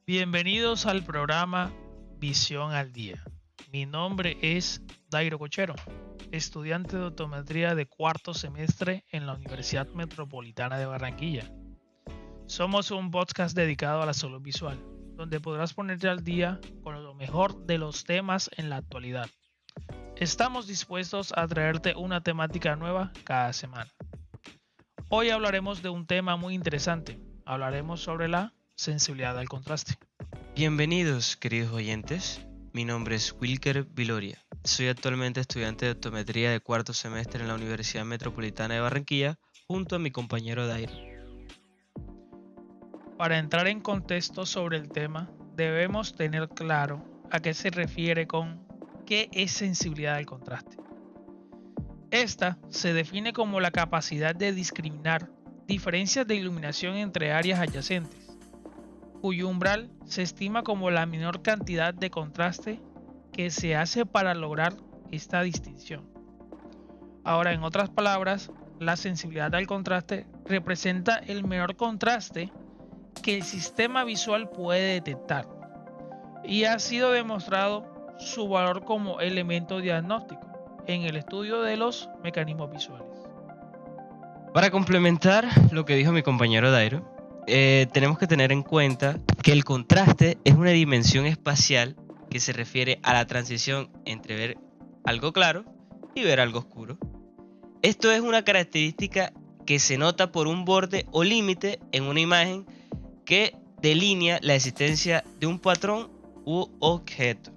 Bienvenidos al programa Visión al Día. Mi nombre es Dairo Cochero, estudiante de optometría de cuarto semestre en la Universidad Metropolitana de Barranquilla. Somos un podcast dedicado a la salud visual, donde podrás ponerte al día con lo mejor de los temas en la actualidad. Estamos dispuestos a traerte una temática nueva cada semana. Hoy hablaremos de un tema muy interesante. Hablaremos sobre la sensibilidad al contraste. Bienvenidos, queridos oyentes. Mi nombre es Wilker Viloria. Soy actualmente estudiante de optometría de cuarto semestre en la Universidad Metropolitana de Barranquilla, junto a mi compañero Dairo. Para entrar en contexto sobre el tema, debemos tener claro a qué se refiere con qué es sensibilidad al contraste. Esta se define como la capacidad de discriminar diferencias de iluminación entre áreas adyacentes, cuyo umbral se estima como la menor cantidad de contraste que se hace para lograr esta distinción. Ahora, en otras palabras, la sensibilidad al contraste representa el menor contraste que el sistema visual puede detectar y ha sido demostrado su valor como elemento diagnóstico en el estudio de los mecanismos visuales. Para complementar lo que dijo mi compañero Dairo, tenemos que tener en cuenta que el contraste es una dimensión espacial que se refiere a la transición entre ver algo claro y ver algo oscuro. Esto es una característica que se nota por un borde o límite en una imagen que delinea la existencia de un patrón u objeto.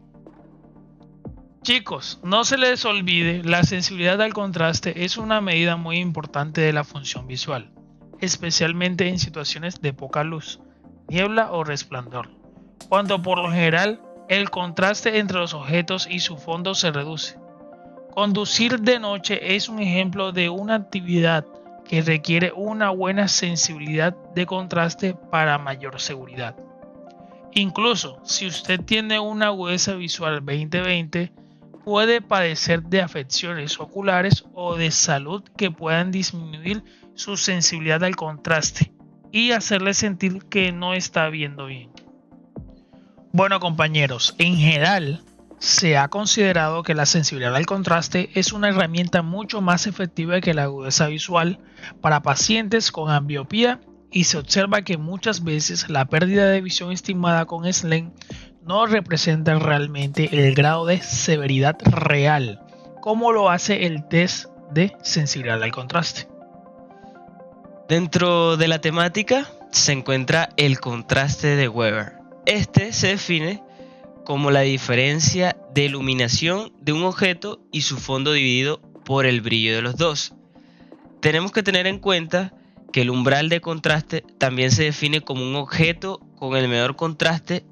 Chicos, no se les olvide, la sensibilidad al contraste es una medida muy importante de la función visual, especialmente en situaciones de poca luz, niebla o resplandor, cuando por lo general el contraste entre los objetos y su fondo se reduce. Conducir de noche es un ejemplo de una actividad que requiere una buena sensibilidad de contraste para mayor seguridad. Incluso si usted tiene una agudeza visual 20/20, puede padecer de afecciones oculares o de salud que puedan disminuir su sensibilidad al contraste y hacerle sentir que no está viendo bien. Bueno, compañeros, en general se ha considerado que la sensibilidad al contraste es una herramienta mucho más efectiva que la agudeza visual para pacientes con ambliopía, y se observa que muchas veces la pérdida de visión estimada con SLEN no representa realmente el grado de severidad real, como lo hace el test de sensibilidad al contraste. Dentro de la temática se encuentra el contraste de Weber. Este se define como la diferencia de iluminación de un objeto y su fondo dividido por el brillo de los dos. Tenemos que tener en cuenta que el umbral de contraste también se define como un objeto con el menor contraste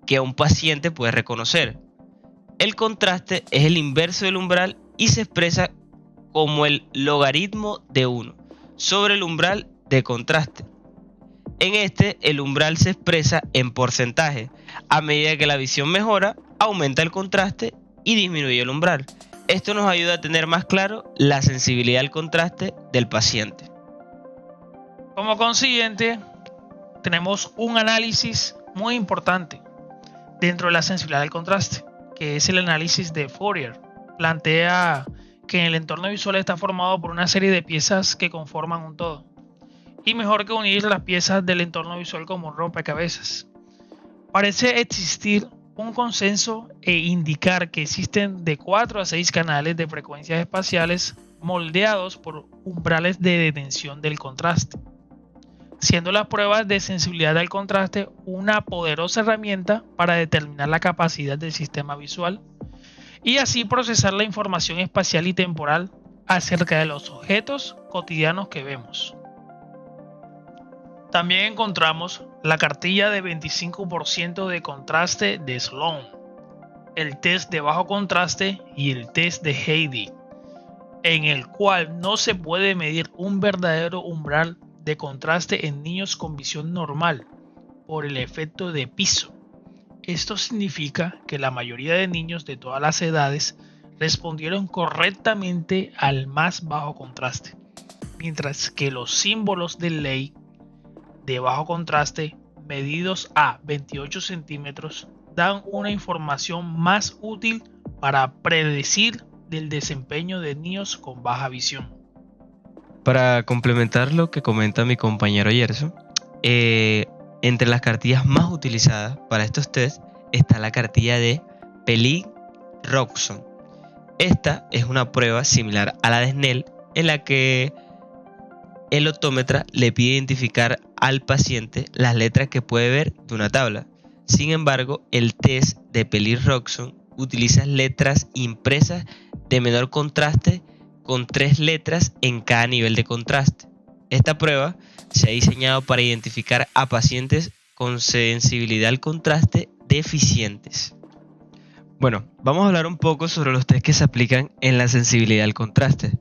que un paciente puede reconocer. El contraste es el inverso del umbral y se expresa como el logaritmo de 1 sobre el umbral de contraste. En este, el umbral se expresa en porcentaje. A medida que la visión mejora, aumenta el contraste y disminuye el umbral. Esto nos ayuda a tener más claro la sensibilidad al contraste del paciente. Como consiguiente, tenemos un análisis muy importante dentro de la sensibilidad al contraste, que es el análisis de Fourier. Plantea que el entorno visual está formado por una serie de piezas que conforman un todo, y mejor que unir las piezas del entorno visual como un rompecabezas. Parece existir un consenso e indicar que existen de 4 a 6 canales de frecuencias espaciales moldeados por umbrales de detención del contraste, siendo las pruebas de sensibilidad al contraste una poderosa herramienta para determinar la capacidad del sistema visual y así procesar la información espacial y temporal acerca de los objetos cotidianos que vemos. También encontramos la cartilla de 25% de contraste de Sloan, el test de bajo contraste y el test de Heidi, en el cual no se puede medir un verdadero umbral de contraste en niños con visión normal por el efecto de piso. Esto significa que la mayoría de niños de todas las edades respondieron correctamente al más bajo contraste, mientras que los símbolos de ley de bajo contraste medidos a 28 centímetros dan una información más útil para predecir del desempeño de niños con baja visión. Para complementar lo que comenta mi compañero Gerson, entre las cartillas más utilizadas para estos test está la cartilla de Pelli-Roxon. Esta es una prueba similar a la de Snell en la que el optómetra le pide identificar al paciente las letras que puede ver de una tabla. Sin embargo, el test de Pelli-Roxon utiliza letras impresas de menor contraste con 3 letras en cada nivel de contraste. Esta prueba se ha diseñado para identificar a pacientes con sensibilidad al contraste deficientes. Bueno, vamos a hablar un poco sobre los test que se aplican en la sensibilidad al contraste.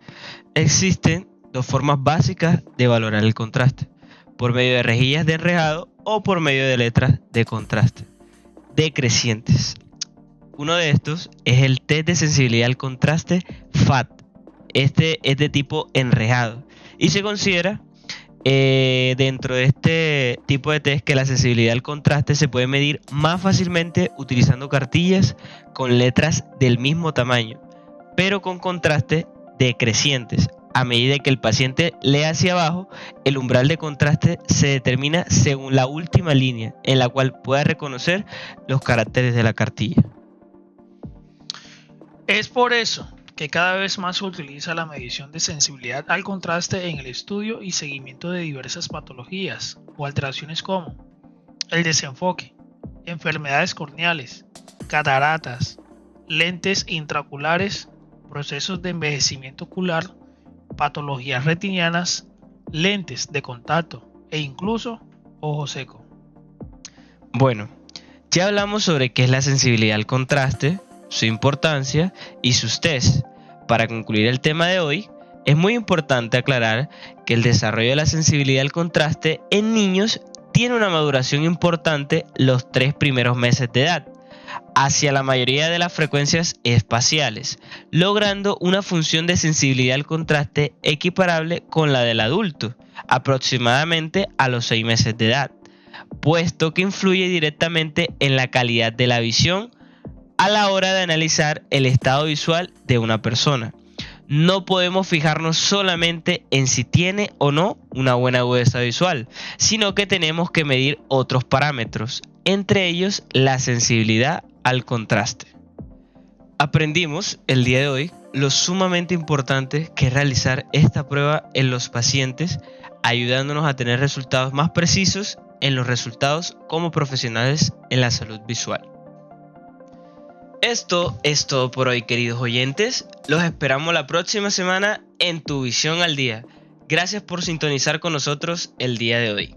Existen 2 formas básicas de valorar el contraste: por medio de rejillas de enrejado o por medio de letras de contraste decrecientes. Uno de estos es el test de sensibilidad al contraste FAT. Este es de tipo enrejado y se considera dentro de este tipo de test que la sensibilidad al contraste se puede medir más fácilmente utilizando cartillas con letras del mismo tamaño, pero con contraste decrecientes. A medida que el paciente lee hacia abajo, el umbral de contraste se determina según la última línea en la cual pueda reconocer los caracteres de la cartilla. Es por eso que cada vez más se utiliza la medición de sensibilidad al contraste en el estudio y seguimiento de diversas patologías o alteraciones como el desenfoque, enfermedades corneales, cataratas, lentes intraoculares, procesos de envejecimiento ocular, patologías retinianas, lentes de contacto e incluso ojo seco. Bueno, ya hablamos sobre qué es la sensibilidad al contraste, su importancia y sus tests. Para concluir el tema de hoy, es muy importante aclarar que el desarrollo de la sensibilidad al contraste en niños tiene una maduración importante los 3 primeros meses de edad, hacia la mayoría de las frecuencias espaciales, logrando una función de sensibilidad al contraste equiparable con la del adulto, aproximadamente a los 6 meses de edad, puesto que influye directamente en la calidad de la visión a la hora de analizar el estado visual de una persona. No podemos fijarnos solamente en si tiene o no una buena agudeza visual, sino que tenemos que medir otros parámetros, entre ellos la sensibilidad al contraste. Aprendimos el día de hoy lo sumamente importante que es realizar esta prueba en los pacientes, ayudándonos a tener resultados más precisos en los resultados como profesionales en la salud visual. Esto es todo por hoy, queridos oyentes. Los esperamos la próxima semana en Tu Visión al Día. Gracias por sintonizar con nosotros el día de hoy.